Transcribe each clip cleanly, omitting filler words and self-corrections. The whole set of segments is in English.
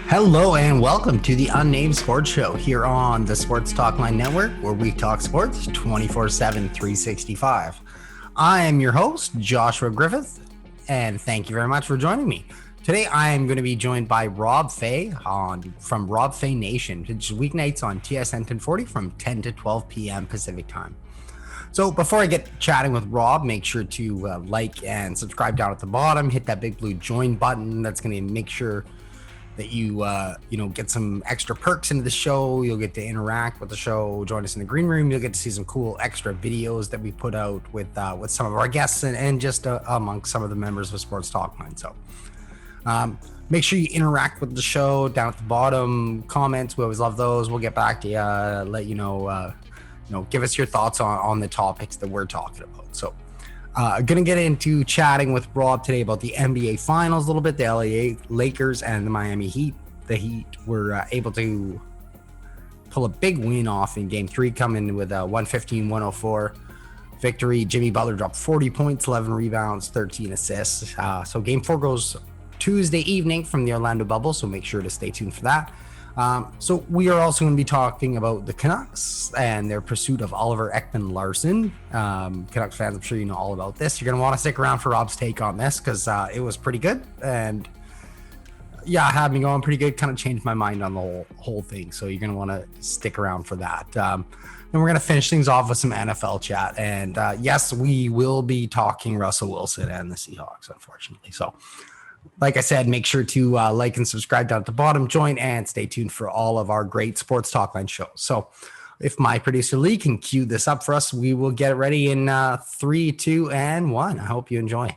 Hello and welcome to the Unnamed Sports Show here on the Sports Talk Line Network, where we talk sports 24/7, 365. I am your host, Joshua Griffith, and thank you very much for joining me. Today, I am going to be joined by Rob Fai from Rob Fai Nation, which is weeknights on TSN 1040 from 10 to 12 p.m. Pacific time. So before I get chatting with Rob, make sure to like and subscribe down at the bottom. Hit that big blue join button. That's going to make sure that you get some extra perks into the show. You'll get to interact with the show, join us in the green room. You'll get to see some cool extra videos that we put out with some of our guests and just amongst some of the members of Sports Talk Line. So make sure you interact with the show down at the bottom. Comments, we always love those. We'll get back to you, let you know, give us your thoughts on the topics that we're talking about. So going to get into chatting with Rob today about the NBA Finals a little bit, the LA Lakers and the Miami Heat. The Heat were able to pull a big win off in Game 3, coming with a 115-104 victory. Jimmy Butler dropped 40 points, 11 rebounds, 13 assists. So Game 4 goes Tuesday evening from the Orlando bubble, so make sure to stay tuned for that. So we are also going to be talking about the Canucks and their pursuit of Oliver Ekman-Larsson. Canucks fans, I'm sure you know all about this. You're going to want to stick around for Rob's take on this because it was pretty good. And yeah, it had me going pretty good. Kind of changed my mind on the whole thing. So you're going to want to stick around for that. And we're going to finish things off with some NFL chat. And yes, we will be talking Russell Wilson and the Seahawks, unfortunately. So like I said, make sure to like and subscribe down at the bottom, join, and stay tuned for all of our great Sports Talk Line shows. So if my producer Lee can cue this up for us, we will get it ready in 3, 2, and 1. I hope you enjoy.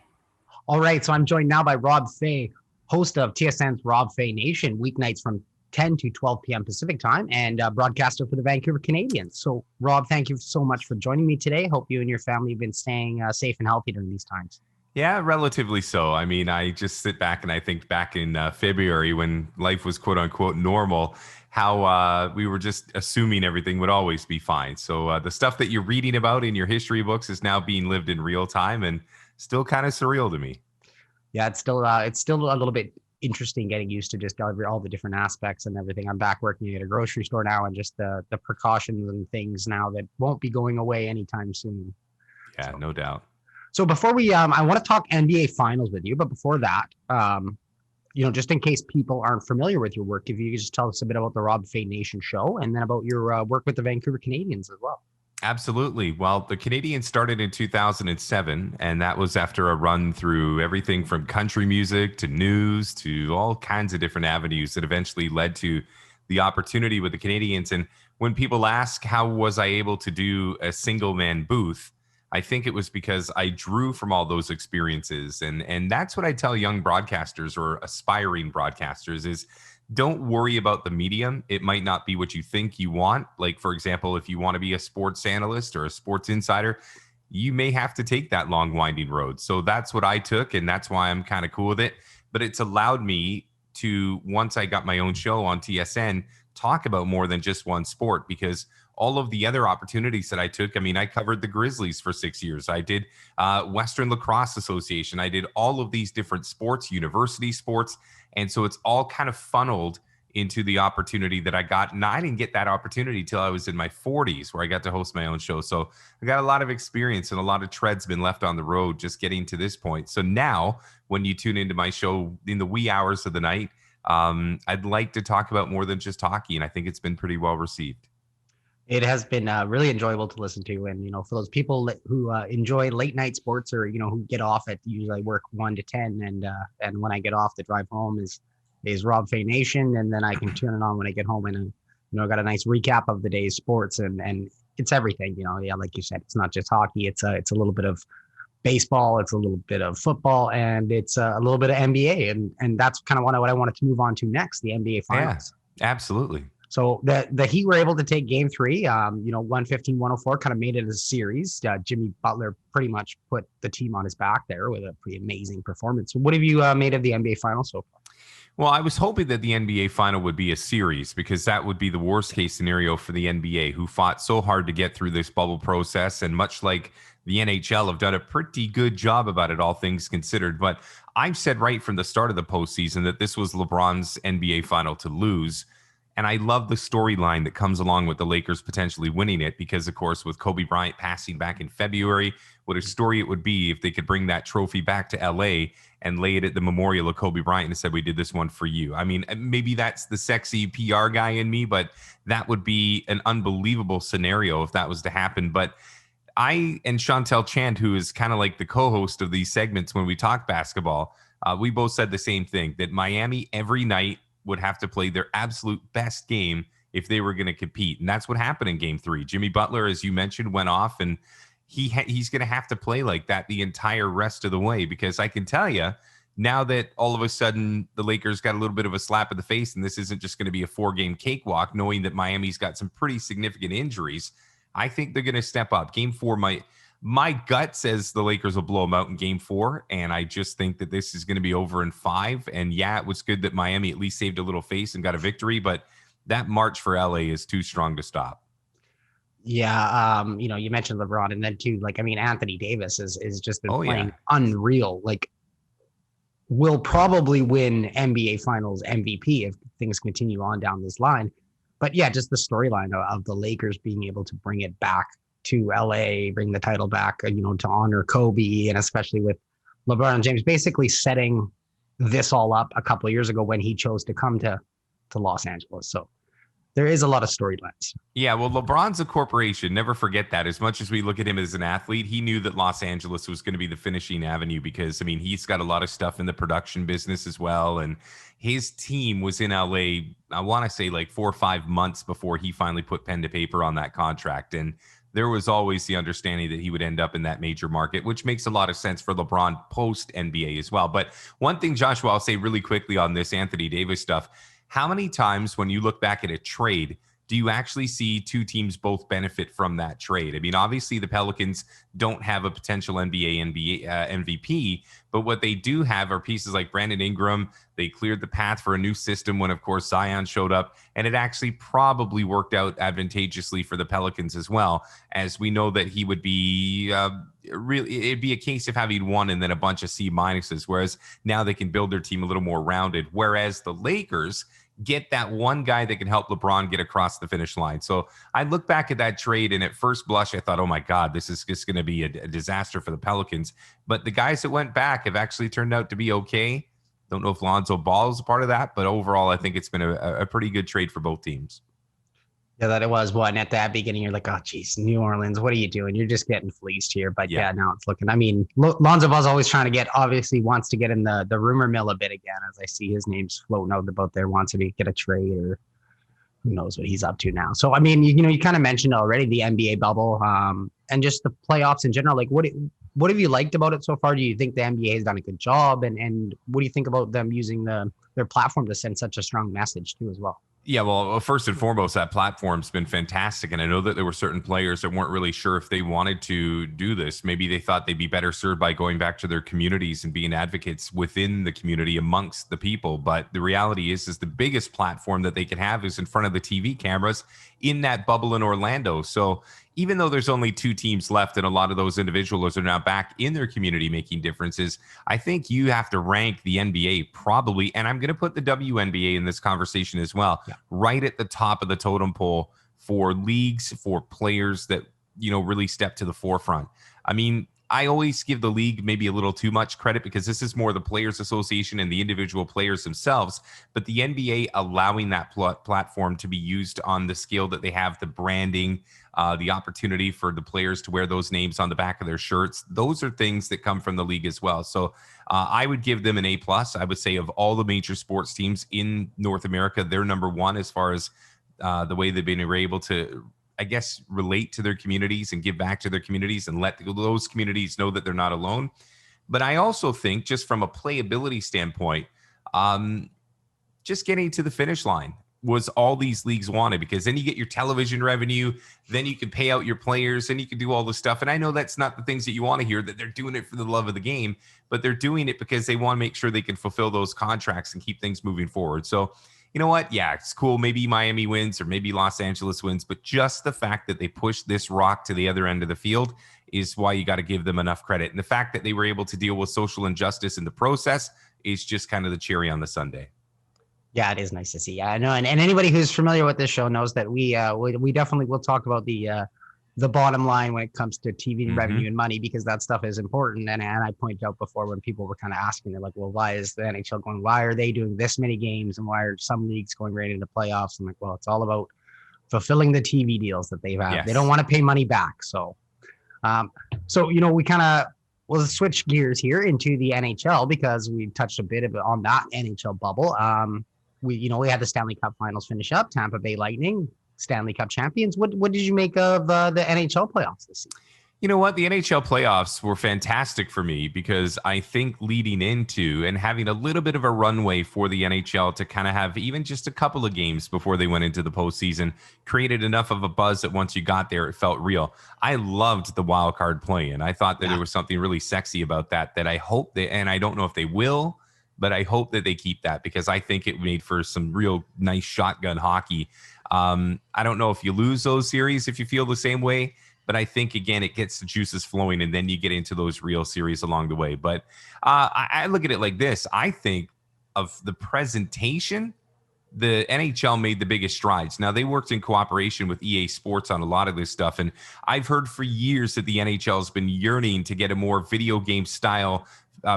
All right, so I'm joined now by Rob Fai, host of TSN's Rob Fai Nation, weeknights from 10 to 12 p.m. Pacific time, and broadcaster for the Vancouver Canadians. So Rob, thank you so much for joining me today. Hope you and your family have been staying safe and healthy during these times. Yeah, relatively so. I mean, I just sit back and I think back in February when life was quote unquote normal, how we were just assuming everything would always be fine. So the stuff that you're reading about in your history books is now being lived in real time and still kind of surreal to me. Yeah, it's still a little bit interesting getting used to just all the different aspects and everything. I'm back working at a grocery store now, and just the precautions and things now that won't be going away anytime soon. Yeah, no doubt. So before we, I want to talk NBA Finals with you, but before that, just in case people aren't familiar with your work, if you could just tell us a bit about the Rob Fai Nation show and then about your work with the Vancouver Canadians as well. Absolutely. Well, the Canadians started in 2007, and that was after a run through everything from country music to news to all kinds of different avenues that eventually led to the opportunity with the Canadians. And when people ask, how was I able to do a single man booth? I think it was because I drew from all those experiences. And that's what I tell young broadcasters or aspiring broadcasters is don't worry about the medium. It might not be what you think you want. Like, for example, if you want to be a sports analyst or a sports insider, you may have to take that long winding road. So that's what I took. And that's why I'm kind of cool with it. But it's allowed me to, once I got my own show on TSN, talk about more than just one sport, because all of the other opportunities that I took, I mean, I covered the Grizzlies for 6 years. I did Western Lacrosse Association. I did all of these different sports, university sports. And so it's all kind of funneled into the opportunity that I got. And I didn't get that opportunity till I was in my 40s, where I got to host my own show. So I got a lot of experience and a lot of treads been left on the road just getting to this point. So now when you tune into my show in the wee hours of the night, I'd like to talk about more than just hockey. And I think it's been pretty well received. It has been really enjoyable to listen to. And, for those people who enjoy late night sports or, who get off at, usually I work 1 to 10. And when I get off, the drive home is Rob Fai Nation. And then I can turn it on when I get home and, I got a nice recap of the day's sports and it's everything, yeah, like you said, it's not just hockey. It's a little bit of baseball. It's a little bit of football and it's a little bit of NBA. And that's kind of what I wanted to move on to next, the NBA Finals. Yeah, absolutely. So the Heat were able to take Game 3, 115-104, kind of made it a series. Jimmy Butler pretty much put the team on his back there with a pretty amazing performance. So what have you made of the NBA Finals so far? Well, I was hoping that the NBA final would be a series because that would be the worst case scenario for the NBA, who fought so hard to get through this bubble process. And much like the NHL, have done a pretty good job about it, all things considered. But I've said right from the start of the postseason that this was LeBron's NBA final to lose. And I love the storyline that comes along with the Lakers potentially winning it because, of course, with Kobe Bryant passing back in February, what a story it would be if they could bring that trophy back to LA and lay it at the memorial of Kobe Bryant and said, we did this one for you. I mean, maybe that's the sexy PR guy in me, but that would be an unbelievable scenario if that was to happen. But I and Shantelle Chang, who is kind of like the co-host of these segments when we talk basketball, we both said the same thing, that Miami every night would have to play their absolute best game if they were going to compete. And that's what happened in game 3. Jimmy Butler, as you mentioned, went off, and he's going to have to play like that the entire rest of the way, because I can tell you now that all of a sudden the Lakers got a little bit of a slap in the face, and this isn't just going to be a 4-game cakewalk, knowing that Miami's got some pretty significant injuries. I think they're going to step up. Game 4 my gut says the Lakers will blow them out in game 4. And I just think that this is going to be over in 5. And yeah, it was good that Miami at least saved a little face and got a victory, but that march for LA is too strong to stop. Yeah. You mentioned LeBron, and then too, Anthony Davis is just been playing unreal. Will probably win NBA Finals MVP if things continue on down this line. But yeah, just the storyline of the Lakers being able to bring it back to LA, bring the title back, to honor Kobe, and especially with LeBron James basically setting this all up a couple of years ago when he chose to come to Los Angeles. So there is a lot of storylines. Yeah, well, LeBron's a corporation. Never forget that. As much as we look at him as an athlete, he knew that Los Angeles was going to be the finishing avenue because, he's got a lot of stuff in the production business as well. And his team was in LA, I want to say 4 or 5 months before he finally put pen to paper on that contract. And there was always the understanding that he would end up in that major market, which makes a lot of sense for LeBron post NBA as well. But one thing, Joshua, I'll say really quickly on this Anthony Davis stuff. How many times when you look back at a trade, do you actually see two teams both benefit from that trade? Obviously the Pelicans don't have a potential NBA MVP, but what they do have are pieces like Brandon Ingram. They cleared the path for a new system when, of course, Zion showed up, and it actually probably worked out advantageously for the Pelicans as well, as we know that he would be it'd be a case of having one and then a bunch of C minuses, whereas now they can build their team a little more rounded, whereas the Lakers get that one guy that can help LeBron get across the finish line. So I look back at that trade, and at first blush, I thought, oh my God, this is just going to be a disaster for the Pelicans. But the guys that went back have actually turned out to be okay. Don't know if Lonzo Ball is a part of that, but overall, I think it's been a pretty good trade for both teams. Yeah, that it was one at that beginning. You're like, oh, geez, New Orleans, what are you doing? You're just getting fleeced here. But yeah, now it's looking. Lonzo Ball's always trying to obviously wants to get in the rumor mill a bit again, as I see his name's floating out about there, wants to get a trade, or who knows what he's up to now. So, you kind of mentioned already the NBA bubble and just the playoffs in general. What have you liked about it so far? Do you think the NBA has done a good job? And what do you think about them using their platform to send such a strong message too as well? Yeah, well, first and foremost, that platform's been fantastic. And I know that there were certain players that weren't really sure if they wanted to do this. Maybe they thought they'd be better served by going back to their communities and being advocates within the community amongst the people. But the reality is the biggest platform that they can have is in front of the TV cameras in that bubble in Orlando. So even though there's only 2 teams left and a lot of those individuals are now back in their community making differences, I think you have to rank the NBA probably, and I'm going to put the WNBA in this conversation as well, right at the top of the totem pole for leagues, for players that, really step to the forefront. I always give the league maybe a little too much credit because this is more the Players Association and the individual players themselves, but the NBA allowing that platform to be used on the scale that they have, the branding, the opportunity for the players to wear those names on the back of their shirts. Those are things that come from the league as well. So I would give them an A+. I would say of all the major sports teams in North America, they're number 1 as far as the way they've been able to, I guess, relate to their communities and give back to their communities and let those communities know that they're not alone. But I also think, just from a playability standpoint, just getting to the finish line. was all these leagues wanted, because then you get your television revenue, then you can pay out your players, then you can do all this stuff. And I know that's not the things that you want to hear, that they're doing it for the love of the game, but they're doing it because they want to make sure they can fulfill those contracts and keep things moving forward. So, you know what? Yeah, it's cool. Maybe Miami wins or maybe Los Angeles wins, but just the fact that they pushed this rock to the other end of the field is why you got to give them enough credit. And the fact that they were able to deal with social injustice in the process is just kind of the cherry on the sundae. Yeah, it is nice to see. Yeah, I know, and anybody who's familiar with this show knows that we definitely will talk about the bottom line when it comes to TV revenue and money, because that stuff is important. And I pointed out before, when people were kind of asking, they're like, well, why is the NHL going? Why are they doing this many games, and why are some leagues going right into playoffs? I'm like, well, it's all about fulfilling the TV deals that they've had. Yes. They don't want to pay money back. So, we kind of. We'll switch gears here into the NHL, because we touched a bit on that NHL bubble. We had the Stanley Cup Finals finish up. Tampa Bay Lightning, Stanley Cup champions. What did you make of the NHL playoffs this season? You know what? The NHL playoffs were fantastic for me, because I think leading into and having a little bit of a runway for the NHL to kind of have even just a couple of games before they went into the postseason created enough of a buzz that once you got there, it felt real. I loved the wild card play-in. I thought that there was something really sexy about that I hope they, and I don't know if they will, but I hope that they keep that, because I think it made for some real nice shotgun hockey. I don't know if you lose those series, if you feel the same way, but I think, again, it gets the juices flowing, and then you get into those real series along the way. But I look at it like this. I think of the presentation, the NHL made the biggest strides. Now, they worked in cooperation with EA Sports on a lot of this stuff, and I've heard for years that the NHL has been yearning to get a more video game style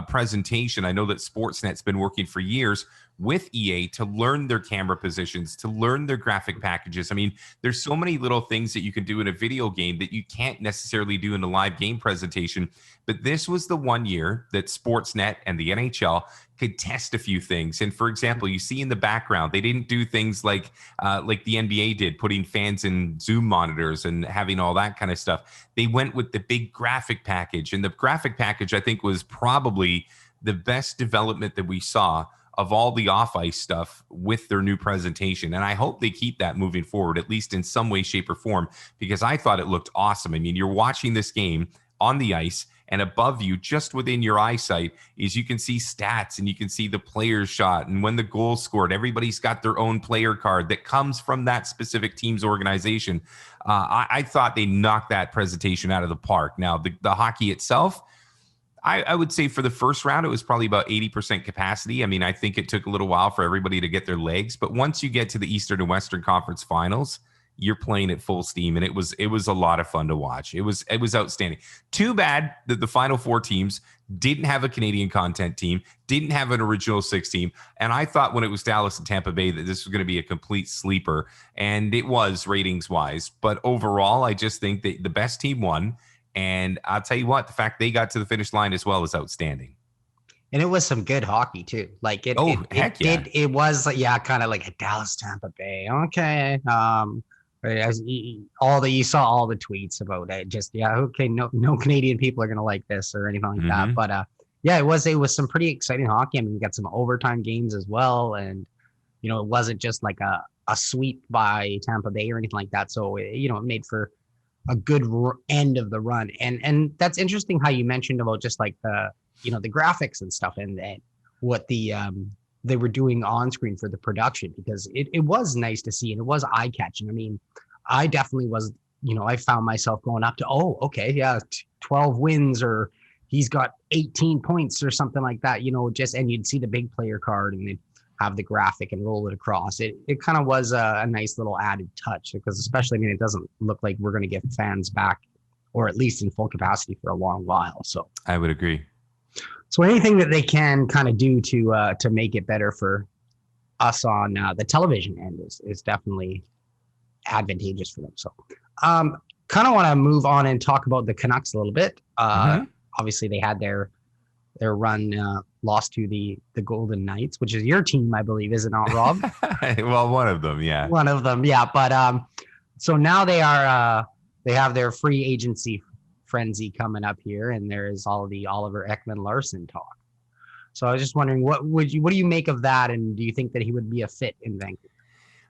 presentation. I know that Sportsnet's been working for years with EA to learn their camera positions, to learn their graphic packages. I mean, there's so many little things that you can do in a video game that you can't necessarily do in a live game presentation. But this was the one year that Sportsnet and the NHL could test a few things. And for example, you see in the background, they didn't do things like the NBA did, putting fans in Zoom monitors and having all that kind of stuff. They went with the big graphic package, and the graphic package, I think, was probably the best development that we saw of all the off-ice stuff with their new presentation. And I hope they keep that moving forward, at least in some way, shape, or form, because I thought it looked awesome. I mean, you're watching this game on the ice, and above you, just within your eyesight, is you can see stats, and you can see the player's shot, and when the goal scored. Everybody's got their own player card that comes from that specific team's organization. I thought they knocked that presentation out of the park. Now, the hockey itself, I would say for the first round, it was probably about 80% capacity. I mean, I think it took a little while for everybody to get their legs, but once you get to the Eastern and Western Conference Finals, you're playing at full steam, and it was a lot of fun to watch. It was outstanding. Too bad that the Final Four teams didn't have a Canadian content team, didn't have an original six team, and I thought when it was Dallas and Tampa Bay that this was going to be a complete sleeper, and it was ratings-wise. But overall, I just think that the best team won. And I'll tell you what, the fact they got to the finish line as well is outstanding. And it was some good hockey too. Like it was kind of like a Dallas Tampa Bay. Okay. You saw all the tweets about it. Just, okay, no Canadian people are gonna like this or anything like that. But it was some pretty exciting hockey. I mean, we got some overtime games as well. And it wasn't just like a sweep by Tampa Bay or anything like that. So it made for a good end of the run. And that's interesting how you mentioned about just like the graphics and stuff and what they were doing on screen for the production, because it was nice to see, and it was eye catching. I mean, I definitely was, I found myself going up to, 12 wins, or he's got 18 points or something like that, and you'd see the big player card and they'd have the graphic and roll it across. It kind of was a nice little added touch, because especially, it doesn't look like we're going to get fans back, or at least in full capacity, for a long while. So I would agree. So anything that they can kind of do to make it better for us on the television end is definitely advantageous for them. So kind of want to move on and talk about the Canucks a little bit. Obviously, they had their run, lost to the Golden Knights, which is your team, I believe, is it not, Rob? Well, one of them, yeah. One of them, yeah. But so now they have their free agency frenzy coming up here, and there is all the Oliver Ekman-Larsson talk. So I was just wondering, what do you make of that, and do you think that he would be a fit in Vancouver?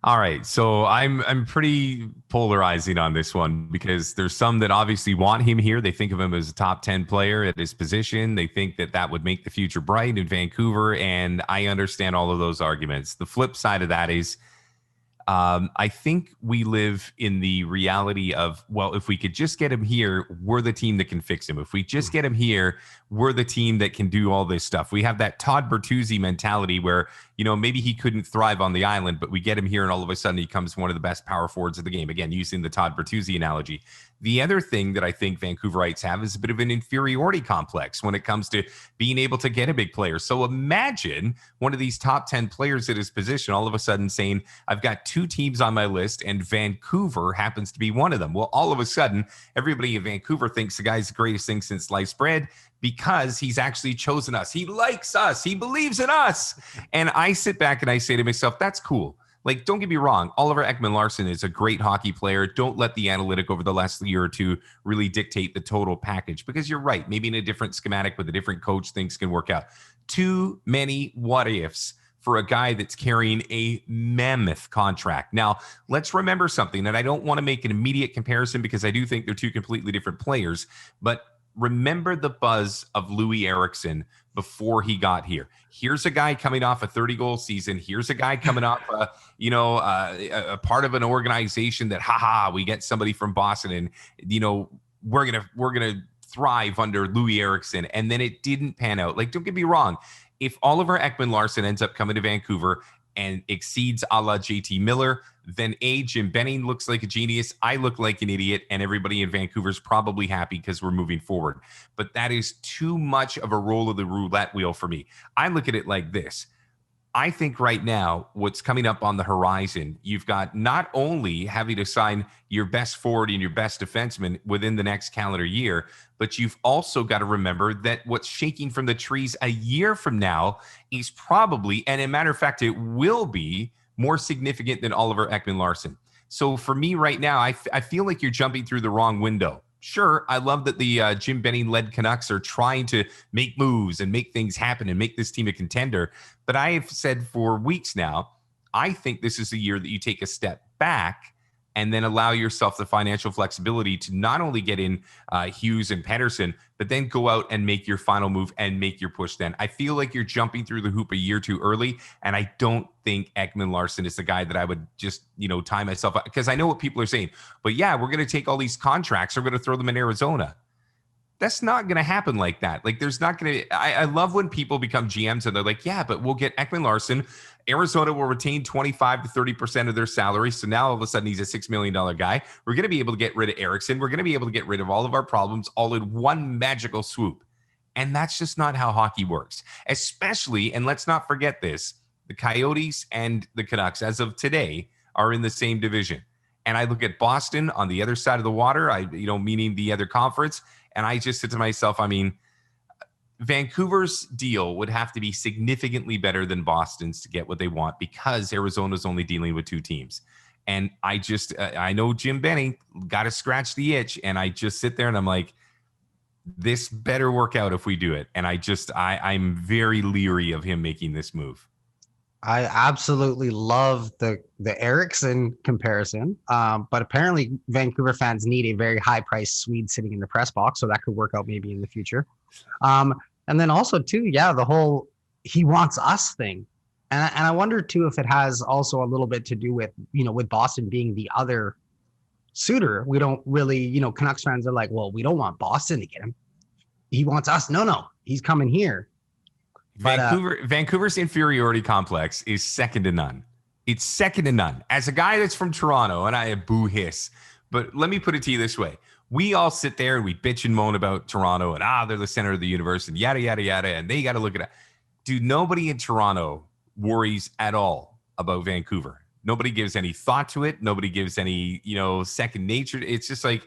All right, so I'm pretty polarizing on this one because there's some that obviously want him here. They think of him as a top 10 player at his position. They think that that would make the future bright in Vancouver, and I understand all of those arguments. The flip side of that is I think we live in the reality of, well, if we could just get him here, we're the team that can fix him. If we just get him here, we're the team that can do all this stuff. We have that Todd Bertuzzi mentality where, maybe he couldn't thrive on the island, but we get him here and all of a sudden he becomes one of the best power forwards of the game. Again, using the Todd Bertuzzi analogy. The other thing that I think Vancouverites have is a bit of an inferiority complex when it comes to being able to get a big player. So imagine one of these top 10 players at his position all of a sudden saying, I've got two teams on my list and Vancouver happens to be one of them. Well, all of a sudden, everybody in Vancouver thinks the guy's the greatest thing since sliced bread because he's actually chosen us. He likes us. He believes in us. And I sit back and I say to myself, that's cool. Like, don't get me wrong. Oliver Ekman-Larsson is a great hockey player. Don't let the analytic over the last year or two really dictate the total package because you're right. Maybe in a different schematic with a different coach, things can work out. Too many what ifs for a guy that's carrying a mammoth contract. Now, let's remember something, and I don't want to make an immediate comparison because I do think they're two completely different players, but remember the buzz of Loui Eriksson before he got here. Here's a guy coming off a 30-goal season. Here's a guy coming off, a part of an organization that, we get somebody from Boston, and we're gonna thrive under Loui Eriksson. And then it didn't pan out. Like, don't get me wrong. If Oliver Ekman-Larsson ends up coming to Vancouver and exceeds a la JT Miller, then Jim Benning looks like a genius. I look like an idiot, and everybody in Vancouver is probably happy because we're moving forward. But that is too much of a roll of the roulette wheel for me. I look at it like this. I think right now, what's coming up on the horizon, you've got not only having to sign your best forward and your best defenseman within the next calendar year, but you've also got to remember that what's shaking from the trees a year from now is probably, and as a matter of fact, it will be more significant than Oliver Ekman-Larsson. So for me right now, I feel like you're jumping through the wrong window. Sure, I love that the Jim Benning-led Canucks are trying to make moves and make things happen and make this team a contender. But I have said for weeks now, I think this is the year that you take a step back and then allow yourself the financial flexibility to not only get in Hughes and Pedersen, but then go out and make your final move and make your push then. I feel like you're jumping through the hoop a year too early, and I don't think Ekman-Larsson is the guy that I would just, tie myself up, because I know what people are saying. But yeah, we're going to take all these contracts, we're going to throw them in Arizona. That's not going to happen like that. Like, there's not going to, I love when people become GMs and they're like, yeah, but we'll get Ekman-Larsson. Arizona will retain 25 to 30% of their salary. So now all of a sudden he's a $6 million guy. We're going to be able to get rid of Eriksson. We're going to be able to get rid of all of our problems all in one magical swoop. And that's just not how hockey works. Especially, and let's not forget this, the Coyotes and the Canucks, as of today, are in the same division. And I look at Boston on the other side of the water, meaning the other conference, and I just said to myself, Vancouver's deal would have to be significantly better than Boston's to get what they want because Arizona's only dealing with two teams. And I know Jim Benning got to scratch the itch, and I just sit there and I'm like, this better work out if we do it. And I'm very leery of him making this move. I absolutely love the Eriksson comparison, but apparently Vancouver fans need a very high-priced Swede sitting in the press box, so that could work out maybe in the future. And then also too, the whole he wants us thing, and I wonder too if it has also a little bit to do with with Boston being the other suitor. We don't really Canucks fans are like, well, we don't want Boston to get him. He wants us. No, he's coming here. Vancouver's inferiority complex is second to none. It's second to none. As a guy that's from Toronto, and I boo hiss, but let me put it to you this way. We all sit there and we bitch and moan about Toronto and they're the center of the universe and yada, yada, yada, and they got to look at it. Dude, nobody in Toronto worries at all about Vancouver. Nobody gives any thought to it. Nobody gives any, second nature. It's just like,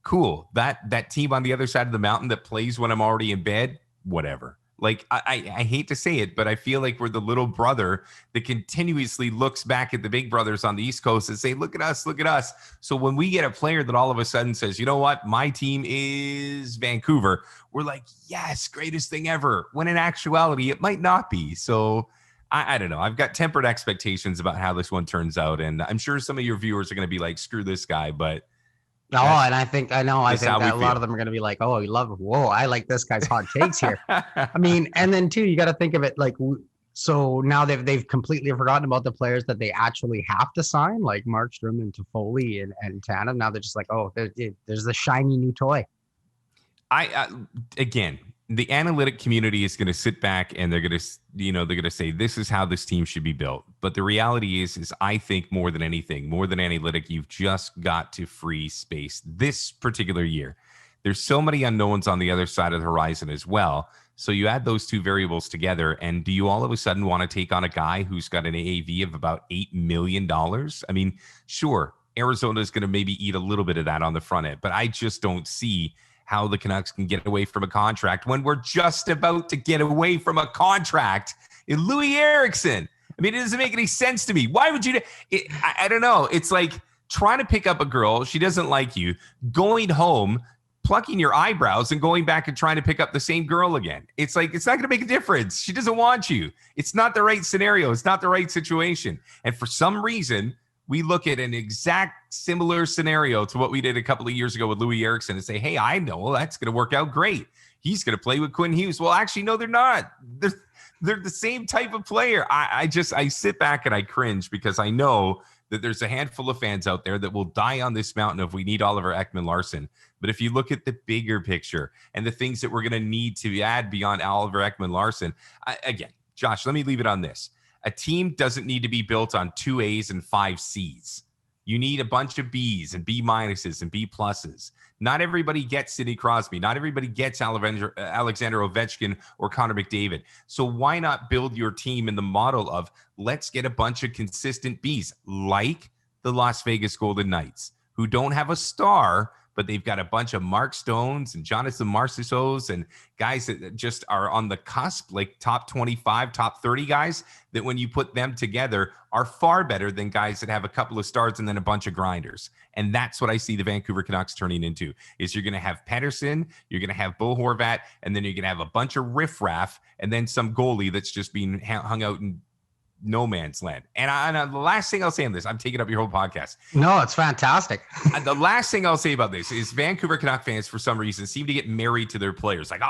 cool. That team on the other side of the mountain that plays when I'm already in bed, whatever. Like, I hate to say it, but I feel like we're the little brother that continuously looks back at the big brothers on the East Coast and say, look at us, look at us. So when we get a player that all of a sudden says, you know what, my team is Vancouver, we're like, yes, greatest thing ever. When in actuality, it might not be. So I don't know. I've got tempered expectations about how this one turns out, and I'm sure some of your viewers are going to be like, "Screw this guy," but No, and I think that a lot of feel. them are going to be like, "Oh, you love, whoa, I like this guy's hot takes here." I mean, and then too, you got to think of it like, so now they've completely forgotten about the players that they actually have to sign, like Markstrom and Toffoli and Tanev. Now they're just like, "Oh, there's a shiny new toy." Again, the analytic community is going to sit back and they're going to say this is how this team should be built. But the reality is I think more than anything, more than analytic, you've just got to free space this particular year. There's so many unknowns on the other side of the horizon as well. So you add those two variables together, and do you all of a sudden want to take on a guy who's got an AAV of about $8 million? I mean, sure, Arizona is going to maybe eat a little bit of that on the front end, but I just don't see how the Canucks can get away from a contract when we're just about to get away from a contract in Loui Eriksson. I mean, it doesn't make any sense to me. Why would you? I don't know. It's like trying to pick up a girl. She doesn't like you. Going home, plucking your eyebrows and going back and trying to pick up the same girl again. It's like, it's not going to make a difference. She doesn't want you. It's not the right scenario. It's not the right situation. And for some reason, we look at an exact similar scenario to what we did a couple of years ago with Loui Eriksson and say, hey, I know that's going to work out great. He's going to play with Quinn Hughes. Well, actually, no, they're not. They're the same type of player. I sit back and I cringe because I know that there's a handful of fans out there that will die on this mountain if we need Oliver Ekman-Larsson. But if you look at the bigger picture and the things that we're going to need to add beyond Oliver Ekman-Larsson, again, Josh, let me leave it on this. A team doesn't need to be built on 2 A's and 5 C's. You need a bunch of B's and B minuses and B pluses. Not everybody gets Sidney Crosby. Not everybody gets Alexander Ovechkin or Connor McDavid. So why not build your team in the model of let's get a bunch of consistent B's, like the Las Vegas Golden Knights, who don't have a star, but they've got a bunch of Mark Stones and Jonathan Marchessaults and guys that just are on the cusp, like top 25, top 30 guys that when you put them together are far better than guys that have a couple of stars and then a bunch of grinders. And that's what I see the Vancouver Canucks turning into, is you're going to have Pettersson, you're going to have Bo Horvat, and then you're going to have a bunch of riffraff and then some goalie that's just being hung out in no man's land. And the last thing I'll say on this, I'm taking up your whole podcast. No, it's fantastic. The last thing I'll say about this is Vancouver Canuck fans, for some reason, seem to get married to their players. Like,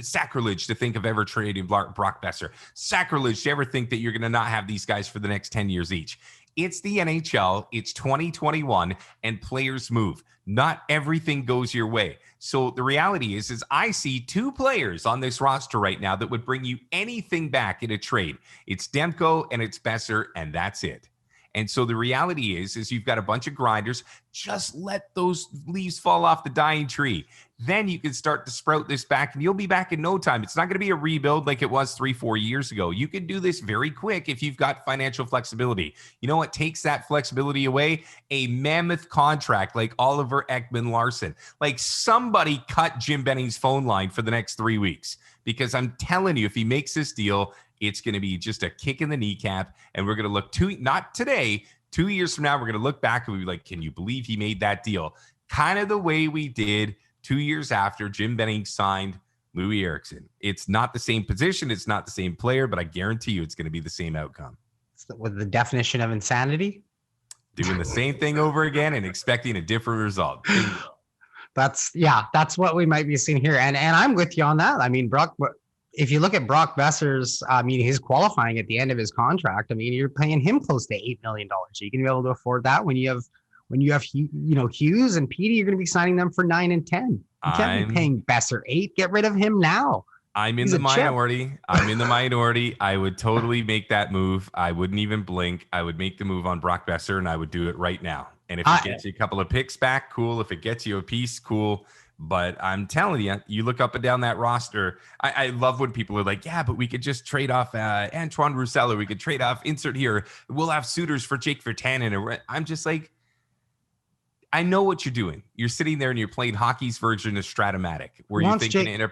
sacrilege to think of ever trading Brock Boeser. Sacrilege to ever think that you're going to not have these guys for the next 10 years each. It's the NHL. It's 2021, and players move. Not everything goes your way. So the reality is I see 2 players on this roster right now that would bring you anything back in a trade. It's Demko and it's Boeser, and that's it. And so the reality is you've got a bunch of grinders. Just let those leaves fall off the dying tree. Then you can start to sprout this back, and you'll be back in no time. It's not going to be a rebuild like it was 3-4 years ago. You can do this very quick if you've got financial flexibility. You know what takes that flexibility away? A mammoth contract like Oliver Ekman-Larsson. Like, somebody cut Jim Benning's phone line for the next 3 weeks, because I'm telling you, if he makes this deal, it's going to be just a kick in the kneecap, and we're going to look not today, 2 years from now, we're going to look back and we'll be like, can you believe he made that deal? Kind of the way we did 2 years after Jim Benning signed Loui Eriksson. It's not the same position. It's not the same player, but I guarantee you it's going to be the same outcome. With the definition of insanity? Doing the same thing over again and expecting a different result. That's what we might be seeing here. And I'm with you on that. I mean, if you look at Brock Boeser's, his qualifying at the end of his contract, you're paying him close to $8 million. So you can be able to afford that when you have Hughes and Petey, you're going to be signing them for 9 and 10. You can't be paying Boeser 8. Get rid of him now. I'm in the minority. I would totally make that move. I wouldn't even blink. I would make the move on Brock Boeser, and I would do it right now. And if it gets you a couple of picks back, cool. If it gets you a piece, cool. But I'm telling you, you look up and down that roster. I love when people are like, yeah, but we could just trade off Antoine Roussel, or we could trade off insert here. We'll have suitors for Jake Virtanen. I'm just like, I know what you're doing. You're sitting there and you're playing hockey's version of Stratomatic, where you're thinking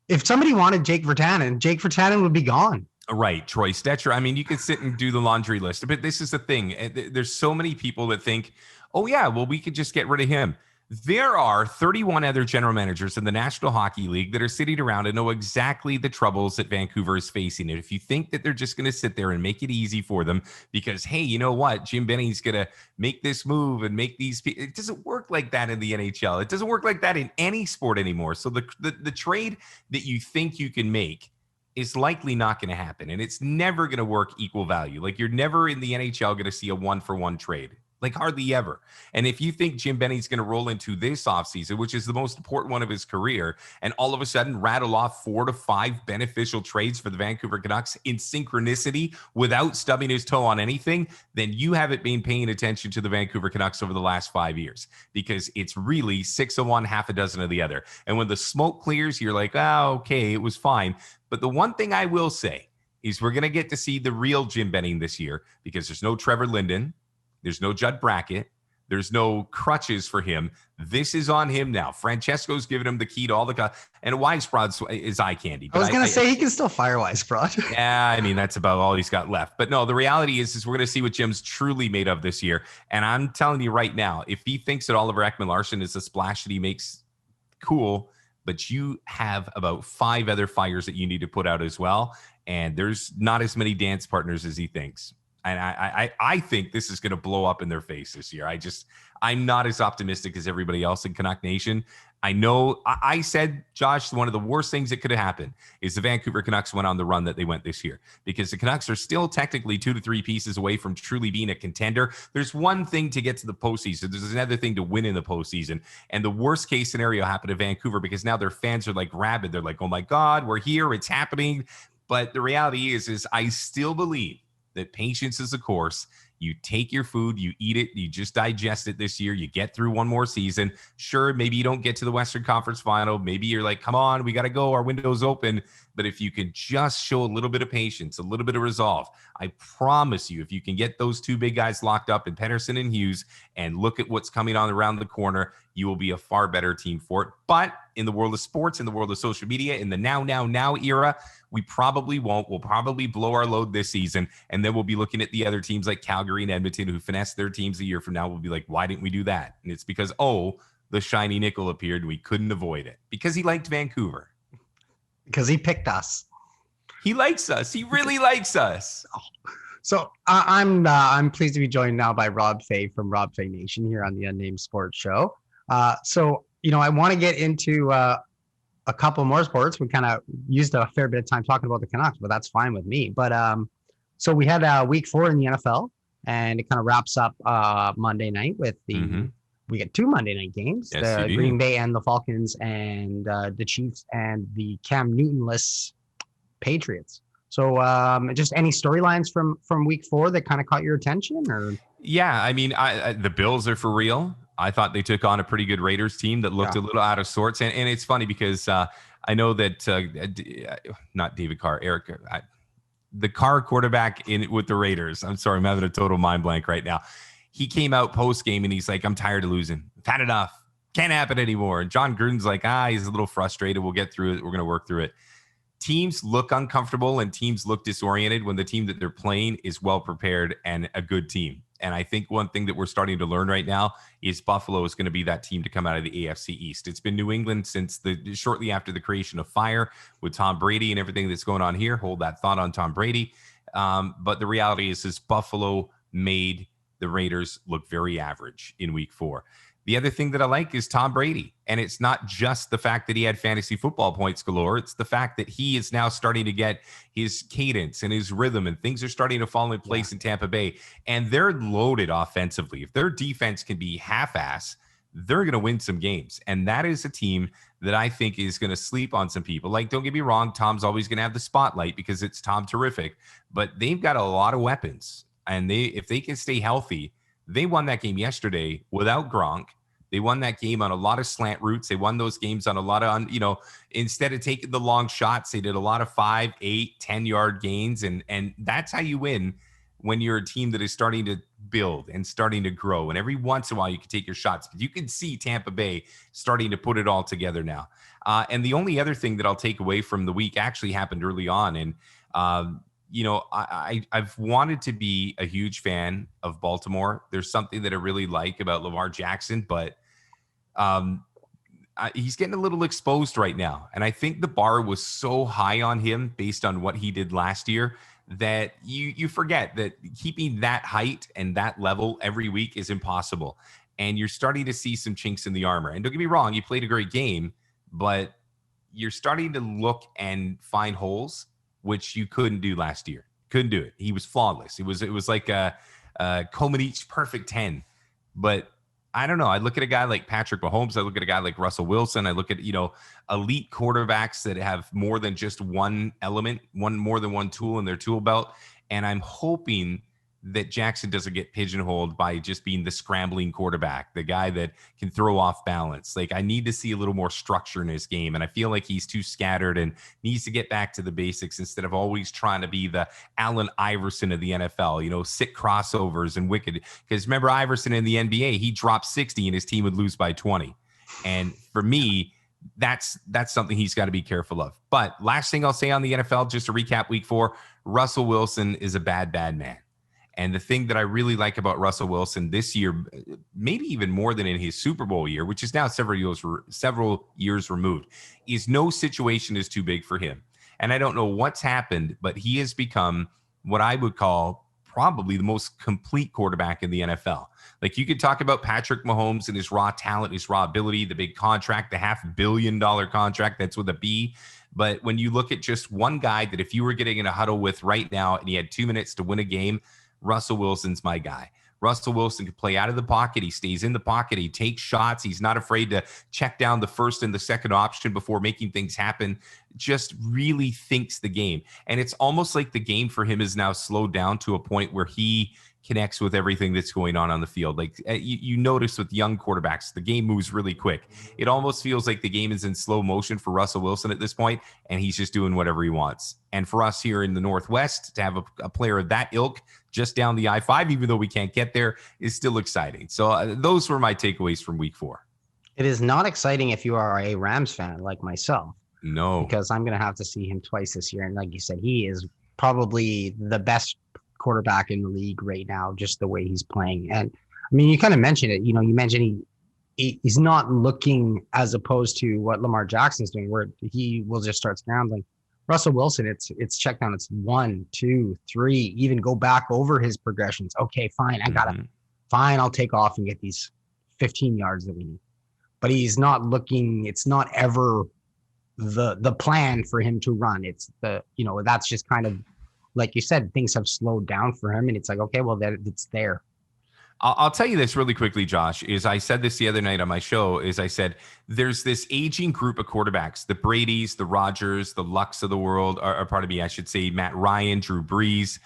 if somebody wanted Jake Virtanen would be gone. Right, Troy Stetcher. You could sit and do the laundry list. But this is the thing. There's so many people that think, oh, yeah, well, we could just get rid of him. There are 31 other general managers in the National Hockey League that are sitting around and know exactly the troubles that Vancouver is facing. And if you think that they're just going to sit there and make it easy for them because, hey, you know what? Jim Benning's going to make this move and make these. It doesn't work like that in the NHL. It doesn't work like that in any sport anymore. So the trade that you think you can make is likely not going to happen. And it's never going to work equal value. Like, you're never in the NHL going to see a 1-for-1 trade. Like, hardly ever. And if you think Jim Benning's going to roll into this offseason, which is the most important one of his career, and all of a sudden rattle off 4 to 5 beneficial trades for the Vancouver Canucks in synchronicity without stubbing his toe on anything, then you haven't been paying attention to the Vancouver Canucks over the last 5 years, because it's really 6 of one, half a dozen of the other. And when the smoke clears, you're like, oh, okay, it was fine. But the one thing I will say is we're going to get to see the real Jim Benning this year, because there's no Trevor Linden. There's no Judd Brackett. There's no crutches for him. This is on him now. Francesco's giving him the key to all the and Weisbrod is eye candy. I was going to say he can still fire Weisbrod. Yeah, I mean, that's about all he's got left. But no, the reality is we're going to see what Jim's truly made of this year. And I'm telling you right now, if he thinks that Oliver Ekman-Larsson is a splash that he makes, cool. But you have about 5 other fires that you need to put out as well. And there's not as many dance partners as he thinks. And I think this is going to blow up in their face this year. I'm not as optimistic as everybody else in Canuck Nation. I know I said, Josh, one of the worst things that could have happened is the Vancouver Canucks went on the run that they went this year, because the Canucks are still technically 2 to 3 pieces away from truly being a contender. There's one thing to get to the postseason. There's another thing to win in the postseason. And the worst case scenario happened to Vancouver, because now their fans are like rabid. They're like, oh my God, we're here. It's happening. But the reality is I still believe that patience is a course. You take your food, you eat it, you just digest it this year. You get through one more season. Sure, maybe you don't get to the Western Conference Final. Maybe you're like, come on, we got to go. Our window's open. But if you can just show a little bit of patience, a little bit of resolve, I promise you, if you can get those 2 big guys locked up in Pettersson and Hughes and look at what's coming on around the corner, you will be a far better team for it. But in the world of sports, in the world of social media, in the now era, we probably won't. We'll probably blow our load this season, and then we'll be looking at the other teams like Calgary and Edmonton who finessed their teams a year from now. We'll be like, why didn't we do that? And it's because, the shiny nickel appeared and we couldn't avoid it, because he liked Vancouver. Because he picked us. He likes us. He really likes us. So I'm pleased to be joined now by Rob Fai from Rob Fai Nation here on the Unnamed Sports Show. So I want to get into a couple more sports. We kind of used a fair bit of time talking about the Canucks, but that's fine with me. But so we had week 4 in the NFL, and it kind of wraps up Monday night with we get 2 Monday night games, yes, the Green Bay and the Falcons, and the Chiefs and the Cam Newton-less Patriots. So just any storylines from week 4 that kind of caught your attention? Or yeah, I mean, the Bills are for real. I thought they took on a pretty good Raiders team that looked a little out of sorts. And it's funny because I know that not David Carr, the Carr quarterback with the Raiders. I'm sorry, I'm having a total mind blank right now. He came out post-game and he's like, I'm tired of losing. I've had enough. Can't happen anymore. And John Gruden's like, he's a little frustrated. We'll get through it. We're going to work through it. Teams look uncomfortable and teams look disoriented when the team that they're playing is well prepared and a good team. And I think one thing that we're starting to learn right now is Buffalo is going to be that team to come out of the AFC East. It's been New England since shortly after the creation of Fire with Tom Brady and everything that's going on here. Hold that thought on Tom Brady. But the reality is Buffalo made the Raiders look very average in week 4. The other thing that I like is Tom Brady. And it's not just the fact that he had fantasy football points galore. It's the fact that he is now starting to get his cadence and his rhythm, and things are starting to fall in place in Tampa Bay. And they're loaded offensively. If their defense can be half-ass, they're going to win some games. And that is a team that I think is going to sleep on some people. Like, don't get me wrong, Tom's always going to have the spotlight because it's Tom terrific. But they've got a lot of weapons. And if they can stay healthy, they won that game yesterday without Gronk. They won that game on a lot of slant routes. They won those games on a lot of, instead of taking the long shots, they did a lot of 5, 8, 10-yard gains. And that's how you win when you're a team that is starting to build and starting to grow. And every once in a while, you can take your shots. But you can see Tampa Bay starting to put it all together now. And the only other thing that I'll take away from the week actually happened early on. And, I've wanted to be a huge fan of Baltimore. There's something that I really like about Lamar Jackson, but He's getting a little exposed right now. And I think the bar was so high on him based on what he did last year that you forget that keeping that height and that level every week is impossible. And you're starting to see some chinks in the armor. And don't get me wrong, he played a great game, but you're starting to look and find holes, which you couldn't do last year. Couldn't do it. He was flawless. It was like a Komenich perfect 10. But I don't know. I look at a guy like Patrick Mahomes. I look at a guy like Russell Wilson. I look at, elite quarterbacks that have more than just one element, more than one tool in their tool belt. And I'm hoping that Jackson doesn't get pigeonholed by just being the scrambling quarterback, the guy that can throw off balance. Like, I need to see a little more structure in his game. And I feel like he's too scattered and needs to get back to the basics instead of always trying to be the Allen Iverson of the NFL, sit crossovers and wicked. Because remember Iverson in the NBA, he dropped 60 and his team would lose by 20. And for me, that's something he's got to be careful of. But last thing I'll say on the NFL, just to recap week 4, Russell Wilson is a bad man. And the thing that I really like about Russell Wilson this year, maybe even more than in his Super Bowl year, which is now several years removed, is no situation is too big for him. And I don't know what's happened, but he has become what I would call probably the most complete quarterback in the NFL. Like, you could talk about Patrick Mahomes and his raw talent, his raw ability, the big contract, the $500 million contract, that's with a B. But when you look at just one guy that if you were getting in a huddle with right now and he had 2 minutes to win a game, Russell Wilson's my guy. Russell Wilson can play out of the pocket. He stays in the pocket. He takes shots. He's not afraid to check down the first and the second option before making things happen. Just really thinks the game. And it's almost like the game for him is now slowed down to a point where he connects with everything that's going on the field. Like, you notice with young quarterbacks, the game moves really quick. It almost feels like the game is in slow motion for Russell Wilson at this point, and he's just doing whatever he wants. And for us here in the Northwest, to have a player of that ilk just down the I-5, even though we can't get there, is still exciting. So those were my takeaways from week 4. It is not exciting if you are a Rams fan like myself. No. Because I'm going to have to see him twice this year. And like you said, he is probably the best quarterback in the league right now, just the way he's playing. And I mean, you kind of mentioned it, you mentioned he's not looking as opposed to what Lamar Jackson's doing, where he will just start scrambling. Russell Wilson, it's check down. It's 1, 2, 3, even go back over his progressions. Okay, fine. I'll take off and get these 15 yards that we need. But he's not looking, it's not ever the plan for him to run. It's that's just kind of, like you said, things have slowed down for him, and it's like, okay, well, it's there. I'll tell you this really quickly, Josh, is I said this the other night on my show, is I said, there's this aging group of quarterbacks, the Bradys, the Rodgers, the Lucks of the world, or pardon me, I should say Matt Ryan, Drew Brees.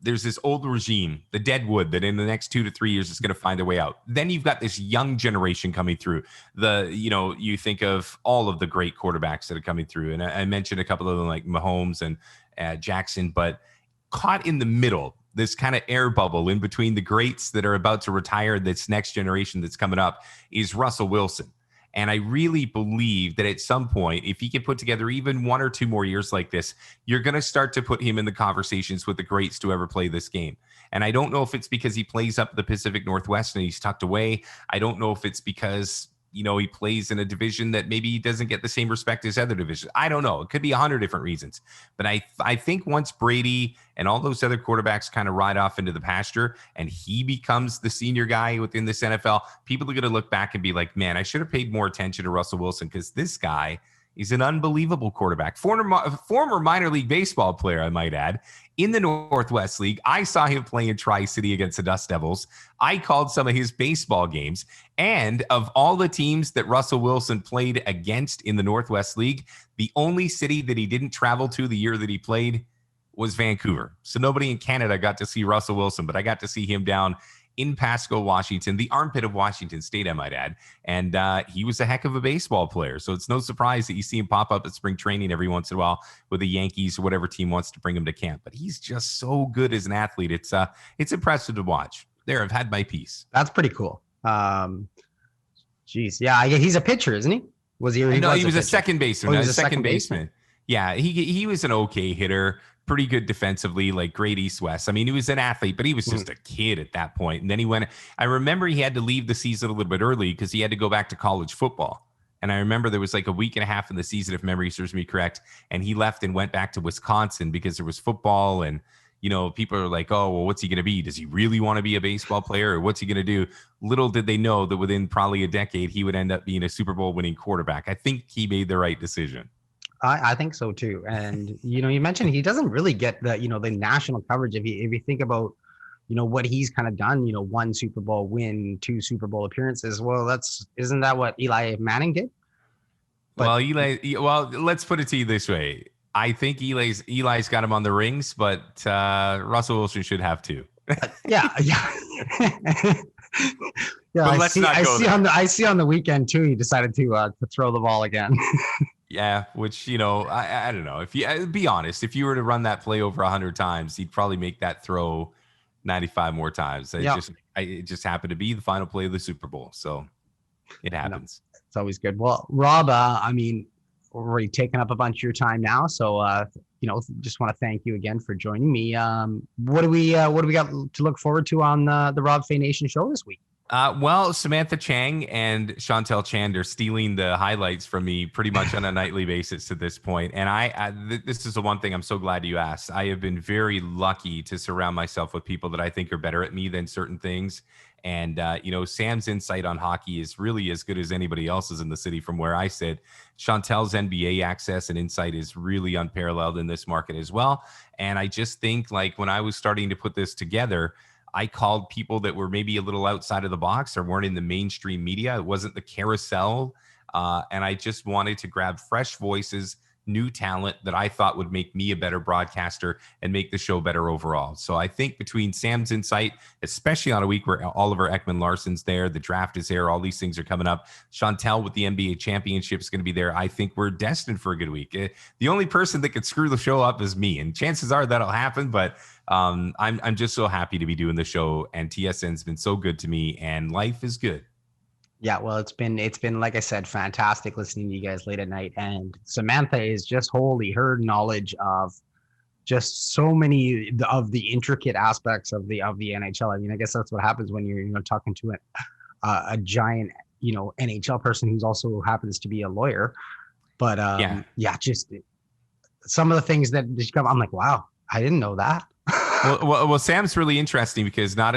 There's this old regime, the Deadwood, that in the next 2 to 3 years is going to find a way out. Then you've got this young generation coming through. You think of all of the great quarterbacks that are coming through. And I mentioned a couple of them like Mahomes and Jackson, but caught in the middle, this kind of air bubble in between the greats that are about to retire, this next generation that's coming up, is Russell Wilson. And I really believe that at some point, if he can put together even 1 or 2 more years like this, you're going to start to put him in the conversations with the greats to ever play this game. And I don't know if it's because he plays up the Pacific Northwest and he's tucked away. I don't know if it's because he plays in a division that maybe he doesn't get the same respect as other divisions. I don't know. It could be 100 different reasons. But I think once Brady and all those other quarterbacks kind of ride off into the pasture and he becomes the senior guy within this NFL, people are going to look back and be like, man, I should have paid more attention to Russell Wilson, because this guy is an unbelievable quarterback. Former minor league baseball player, I might add, in the Northwest League. I saw him play in Tri-City against the Dust Devils. I called some of his baseball games. And of all the teams that Russell Wilson played against in the Northwest League, the only city that he didn't travel to the year that he played was Vancouver. So nobody in Canada got to see Russell Wilson, but I got to see him down in Pasco, Washington, the armpit of Washington State, I might add. And he was a heck of a baseball player. So it's no surprise that you see him pop up at spring training every once in a while with the Yankees or whatever team wants to bring him to camp. But he's just so good as an athlete. It's impressive to watch. There, I've had my piece. That's pretty cool. Geez. Yeah, he's a pitcher, isn't he? Was he? No, he was a second baseman. Oh, he was a second baseman. Yeah, he was an okay hitter. pretty good defensively, like great East-West. I mean, he was an athlete, but he was just a kid at that point. And then I remember he had to leave the season a little bit early because he had to go back to college football. And I remember there was like a week and a half in the season, if memory serves me correct. And he left and went back to Wisconsin because there was football. And, people are like, oh, well, what's he going to be? Does he really want to be a baseball player, or what's he going to do? Little did they know that within probably a decade, he would end up being a Super Bowl winning quarterback. I think he made the right decision. I think so too. And, you mentioned he doesn't really get the national coverage. If you think about, what he's kind of done, 1 Super Bowl win, 2 Super Bowl appearances. Well, isn't that what Eli Manning did? But, let's put it to you this way. I think Eli's got him on the rings, but Russell Wilson should have 2. Yeah. I see on the weekend too, he decided to throw the ball again. Yeah, which, I don't know. If you be honest, if you were to run that play over 100 times, he'd probably make that throw 95 more times. It just happened to be the final play of the Super Bowl. So it happens. It's always good. Well, Rob, we're already taking up a bunch of your time now. So, just want to thank you again for joining me. What do we got to look forward to on the Rob Fai Nation show this week? Samantha Chang and Shantelle Chand are stealing the highlights from me pretty much on a nightly basis to this point. And this is the one thing I'm so glad you asked. I have been very lucky to surround myself with people that I think are better at me than certain things. And, Sam's insight on hockey is really as good as anybody else's in the city from where I sit. Chantelle's NBA access and insight is really unparalleled in this market as well. And I just think, like, when I was starting to put this together, I called people that were maybe a little outside of the box or weren't in the mainstream media. It wasn't the carousel. And I just wanted to grab fresh voices, new talent that I thought would make me a better broadcaster and make the show better overall. So I think between Sam's insight, especially on a week where Oliver Ekman-Larsson's there, the draft is there, all these things are coming up. Shantelle with the NBA championship is going to be there. I think we're destined for a good week. The only person that could screw the show up is me. And chances are that'll happen, but I'm just so happy to be doing the show, and TSN's been so good to me, and life is good. Yeah, well, it's been like I said, fantastic listening to you guys late at night. And Samantha is just holy. Her knowledge of just so many of the intricate aspects of the NHL. I mean, I guess that's what happens when you're talking to a giant NHL person who's also happens to be a lawyer. But just some of the things that just come, I'm like, wow, I didn't know that. Well, Sam's really interesting because not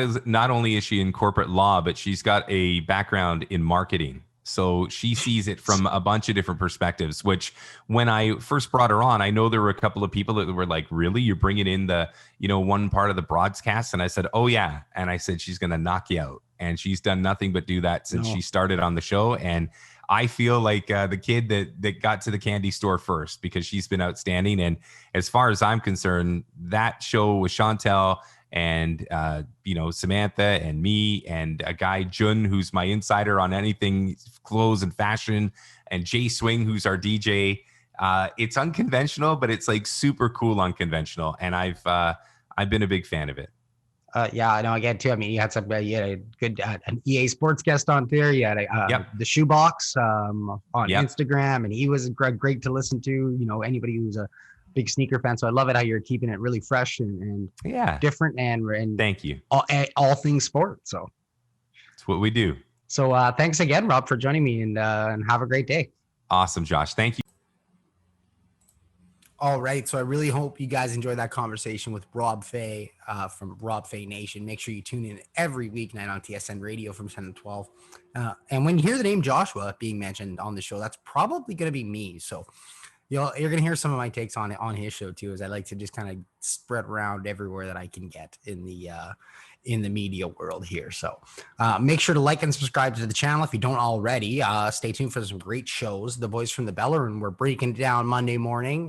only is she in corporate law, but she's got a background in marketing. So she sees it from a bunch of different perspectives, which when I first brought her on, I know there were a couple of people that were like, really, you're bringing in the, one part of the broadcast? And I said, oh yeah. And I said, she's going to knock you out. And she's done nothing but do that since she started on the show. And I feel like the kid that got to the candy store first, because she's been outstanding. And as far as I'm concerned, that show with Shantelle and, Samantha and me and a guy, Jun, who's my insider on anything clothes and fashion, and Jay Swing, who's our DJ. It's unconventional, but it's like super cool unconventional. And I've been a big fan of it. I know. Again, too. I mean, you had a good an EA Sports guest on there. You had the Shoebox on Instagram, and he was great to listen to. Anybody who's a big sneaker fan. So I love it how you're keeping it really fresh and different and thank you. All things sport. So it's what we do. So thanks again, Rob, for joining me, and have a great day. Awesome, Josh. Thank you. All right. So I really hope you guys enjoyed that conversation with Rob Fai from Rob Fai Nation. Make sure you tune in every weeknight on TSN radio from 10 to 12. And when you hear the name Joshua being mentioned on the show, that's probably going to be me. So you're going to hear some of my takes on it on his show too, as I like to just kind of spread around everywhere that I can get in the media world here. So make sure to like and subscribe to the channel if you don't already. Stay tuned for some great shows. The boys from the Butler, and we're breaking down Monday morning.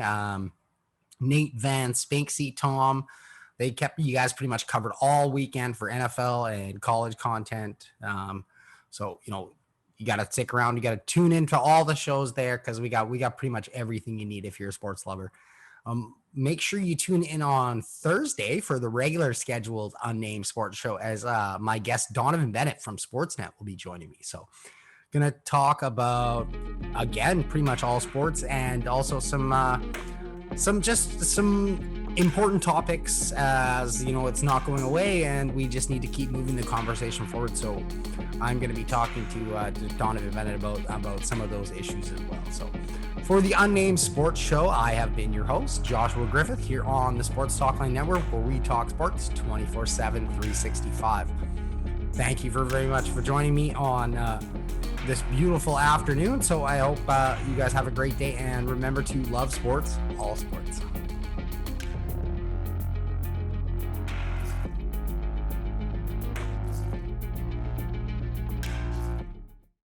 Nate, Van, Spinksy, Tom, they kept you guys pretty much covered all weekend for NFL and college content. So, you got to stick around. You got to tune into all the shows there, because we got pretty much everything you need if you're a sports lover. Make sure you tune in on Thursday for the regular scheduled Unnamed Sports Show, as my guest Donovan Bennett from Sportsnet will be joining me. So gonna talk about, again, pretty much all sports, and also some important topics, as you know, it's not going away, and we just need to keep moving the conversation forward. So I'm going to be talking to Donovan Bennett about some of those issues as well. So for the Unnamed Sports Show, I have been your host, Joshua Griffith, here on the Sports Talkline Network, where we talk sports 24/7, 365. Thank you very much for joining me on this beautiful afternoon. So I hope you guys have a great day, and remember to love sports, all sports.